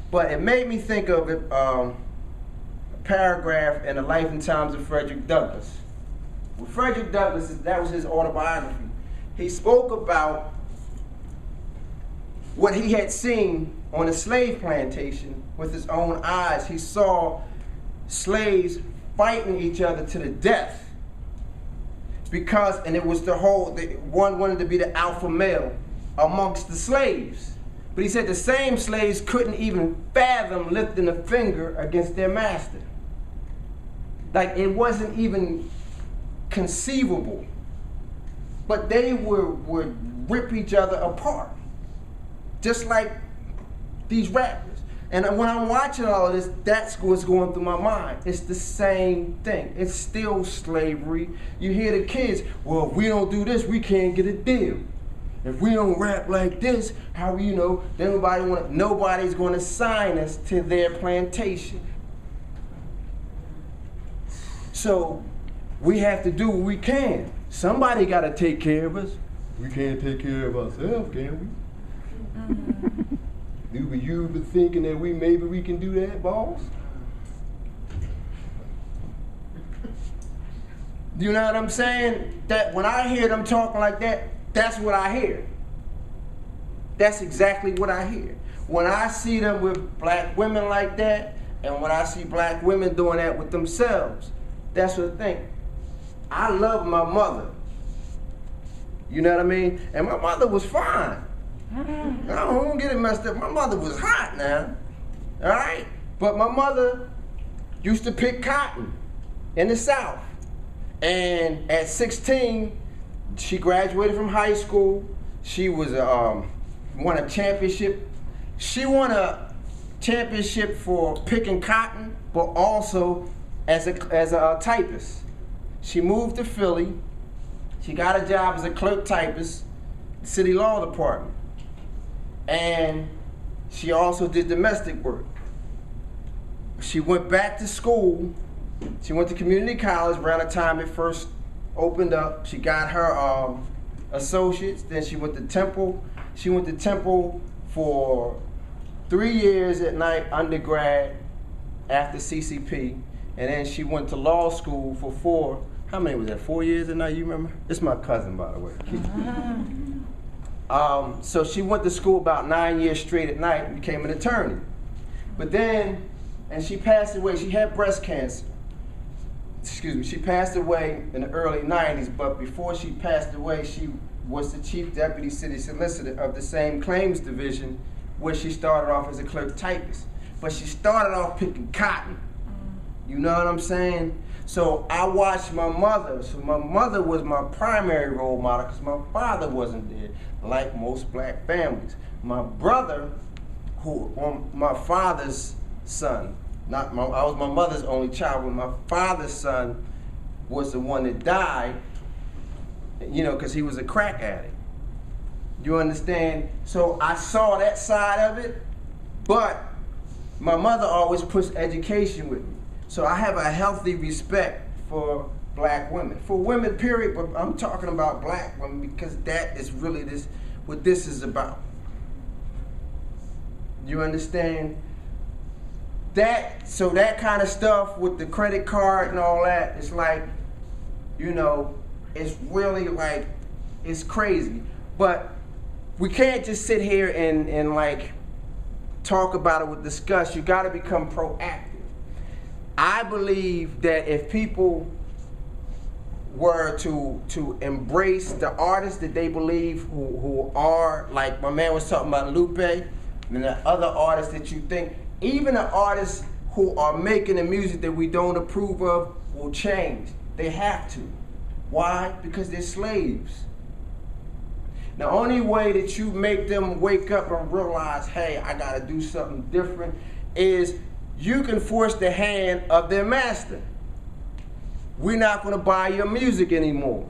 But it made me think of it, a paragraph in The Life and Times of Frederick Douglass. With Frederick Douglass, that was his autobiography. He spoke about what he had seen on a slave plantation with his own eyes. He saw slaves fighting each other to the death because, and it was one wanted to be the alpha male amongst the slaves. But he said the same slaves couldn't even fathom lifting a finger against their master. Like, it wasn't even conceivable. But they would rip each other apart, just like these rappers. And when I'm watching all of this, that's what's going through my mind. It's the same thing. It's still slavery. You hear the kids, well, if we don't do this, we can't get a deal. If we don't rap like this, how you know, then nobody's going to sign us to their plantation. So we have to do what we can. Somebody got to take care of us. We can't take care of ourselves, can we? You been thinking that maybe we can do that, boss? You know what I'm saying? That when I hear them talking like that, that's what I hear. That's exactly what I hear. When I see them with black women like that, and when I see black women doing that with themselves, that's what I think. I love my mother. You know what I mean? And my mother was fine. I don't get it messed up. My mother was hot now. All right? But my mother used to pick cotton in the South. And at 16, she graduated from high school. She was won a championship. She won a championship for picking cotton, but also as a typist. She moved to Philly. She got a job as a clerk typist, city law department. And she also did domestic work. She went back to school. She went to community college around the time it first opened up. She got her associates. Then she went to Temple. She went to Temple for 3 years at night, undergrad, after CCP. And then she went to law school for 4. How many was that? 4 years at night, you remember? It's my cousin, by the way. So she went to school about 9 years straight at night and became an attorney. But then, and she passed away, she had breast cancer. Excuse me, she passed away in the early 90s, but before she passed away, she was the chief deputy city solicitor of the same claims division where she started off as a clerk typist. But she started off picking cotton. You know what I'm saying? So I watched my mother. So my mother was my primary role model because my father wasn't there, like most black families. My brother, my father's son, I was my mother's only child, but my father's son was the one that died, you know, because he was a crack addict. You understand? So I saw that side of it, but my mother always pushed education with me. So I have a healthy respect for black women. For women, period, but I'm talking about black women because that is really what this is about. You understand? So that kind of stuff with the credit card and all that, it's like, you know, it's really like, it's crazy. But we can't just sit here and like talk about it with disgust. You gotta become proactive. I believe that if people were to embrace the artists that they believe who are, like my man was talking about Lupe, and the other artists that you think, even the artists who are making the music that we don't approve of will change. They have to. Why? Because they're slaves. The only way that you make them wake up and realize, hey, I gotta do something different, is you can force the hand of their master. We're not gonna buy your music anymore.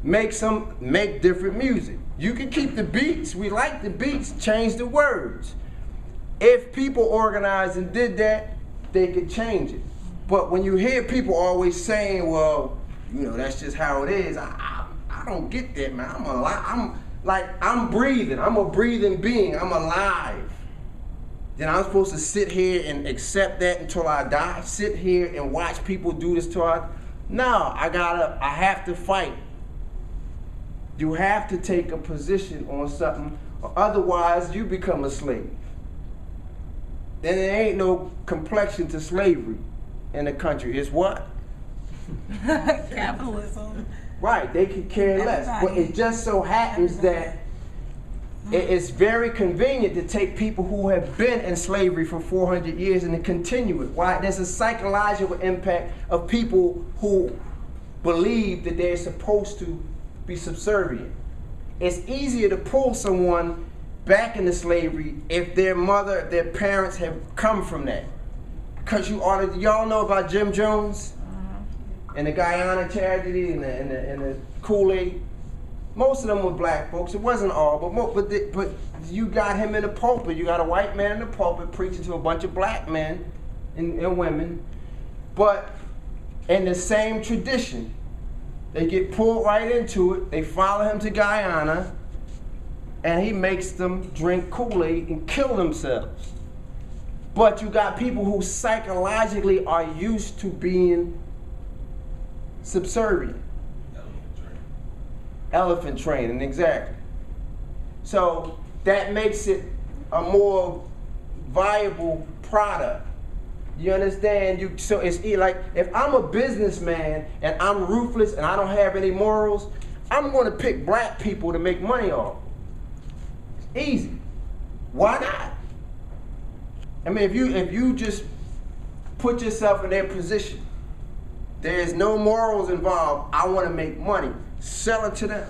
Make different music. You can keep the beats, we like the beats, change the words. If people organized and did that, they could change it. But when you hear people always saying, well, you know, that's just how it is, I don't get that, man. I'm alive. I'm breathing. I'm a breathing being. I'm alive. then I'm supposed to sit here and accept that until I die? Sit here and watch people do this till I... No, I have to fight. You have to take a position on something, or otherwise you become a slave. Then there ain't no complexion to slavery in the country. It's what? Capitalism. Right, they could care less. But it just so happens that it's very convenient to take people who have been in slavery for 400 years and to continue it. Why? There's a psychological impact of people who believe that they're supposed to be subservient. It's easier to pull someone back into slavery if their parents have come from that. Because y'all know about Jim Jones and the Guyana tragedy and the Kool-Aid. Most of them were black folks. It wasn't all, but you got him in the pulpit. You got a white man in the pulpit preaching to a bunch of black men and women. But in the same tradition, they get pulled right into it. They follow him to Guyana, and he makes them drink Kool-Aid and kill themselves. But you got people who psychologically are used to being subservient. Elephant training, exactly. So that makes it a more viable product. You understand? So it's like, if I'm a businessman and I'm ruthless and I don't have any morals, I'm going to pick black people to make money off. It's easy. Why not? I mean, if you just put yourself in their position, there is no morals involved. I want to make money. Sell it to them.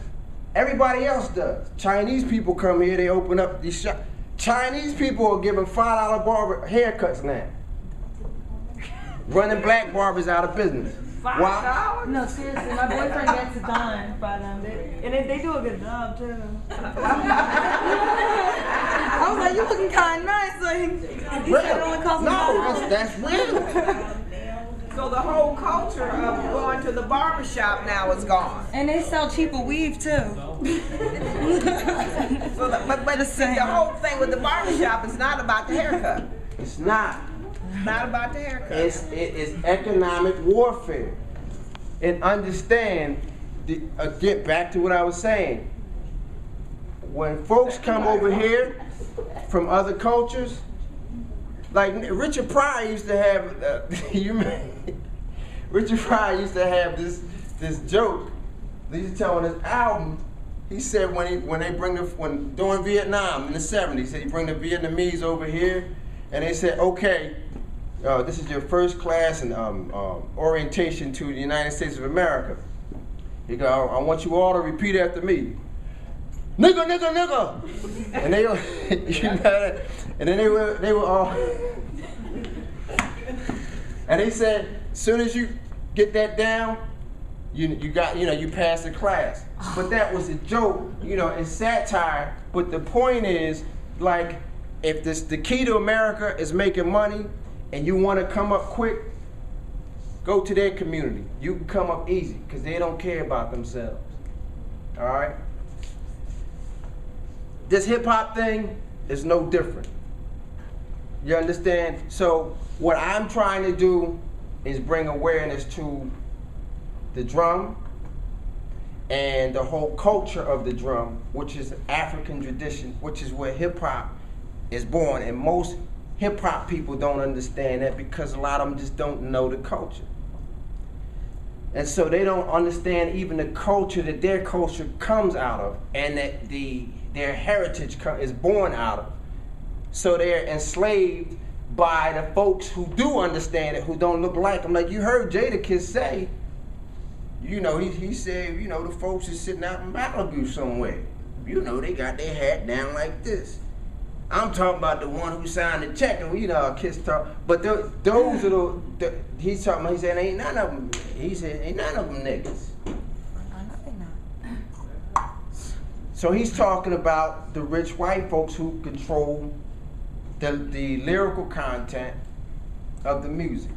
Everybody else does. Chinese people come here, they open up these shops. Chinese people are giving $5 barber haircuts now. Running black barbers out of business. $5? Why? No, seriously, my boyfriend gets it done by them. And they do a good job, too. I was like, you looking kind of nice. Like, he said it only costs $5. That's real. So the whole culture of going to the barbershop now is gone. And they sell cheaper weave, too. But the whole thing with the barbershop is not about the haircut. It's not. Not about the haircut. It's economic warfare. And understand, get back to what I was saying. When folks come over here from other cultures, like Richard Pryor used to have, Richard Pryor used to have this joke. He used to tell on his album. He said when during Vietnam in the '70s, he said he bring the Vietnamese over here, and they said, okay, this is your first class in orientation to the United States of America. He go, I want you all to repeat after me. Nigga, nigga, nigga. And they, and then they were all, and they said, as soon as you get that down, you pass the class. But that was a joke, it's satire. But the point is, like, if the key to America is making money, and you want to come up quick, go to their community. You can come up easy because they don't care about themselves. All right. This hip hop thing is no different. You understand? So what I'm trying to do is bring awareness to the drum and the whole culture of the drum, which is African tradition, which is where hip hop is born. And most hip hop people don't understand that because a lot of them just don't know the culture. And so they don't understand even the culture that their culture comes out of and that their heritage is born out of. So they're enslaved by the folks who do understand it, who don't look like them. Like you heard Jadakiss say, he said, the folks is sitting out in Malibu somewhere. They got their hat down like this. I'm talking about the one who signed the check, and Kiss talk. But those are he's talking about. He said, ain't none of them. He said, ain't none of them niggas. So he's talking about the rich white folks who control the lyrical content of the music.